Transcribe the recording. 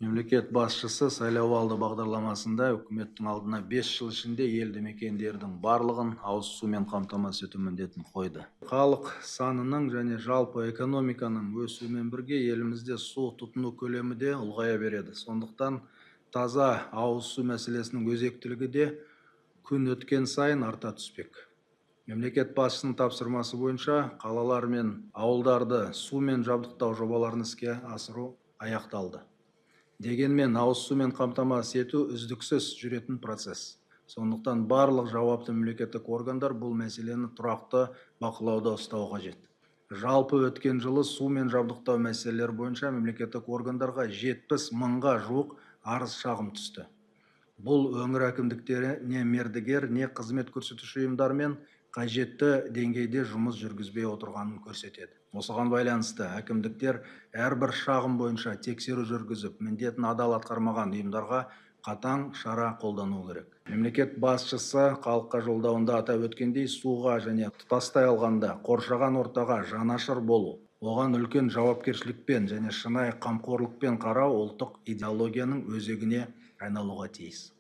Мемлекет басшысы сайлауалды бағдарламасында үкіметтің алдына 5 жыл ішінде елді мекендердің барлығын ауыз сумен қамтамасыз ету міндетін қойды. Халық санының және жалпы экономиканың өсуімен бірге елімізде су тұтыну көлемі де ұлғая береді. Сондықтан таза ауыз су мәселесінің өзектілігі де күн өткен сайын арта түспек. Мемлекет басшысының тапсырмасы бойынша қалалар мен ауылдарды сумен жабдықтау жобаларын іске асыру аяқталды. Дегенмен ауыз сумен қамтамасыз ету үздіксіз жүретін процесс. Сондықтан барлық жауапты мемлекеттік органдар бұл мәселені тұрақты бақылауда ұстау қажет. Жалпы өткен жылы сумен жабдықтау мәселелері бойынша мемлекеттік органдарға 70 мыңға жуық арыз шағым түсті. Бұл өңір әкімдіктері не мердігер, не қызмет көрсетуші ұйымдармен қажетті деңгейде жұмыс жүргізбей отырғанын көрсетеді. Осыған байланысты әкімдіктер әрбір шағым бойынша тексеру жүргізіп, міндетін адал атқармаған ұйымдарға қатаң шара қолдану керек. Мемлекет басшысы халыққа жолдауында атап өткендей, суға және тұтастай алғанда қоршаған ортаға жанашыр болу, оған үлкен жауапкершілікпен және шынайы қамқорлықпен қарау ұлттық идеологияның өзегіне айналуға тиіс.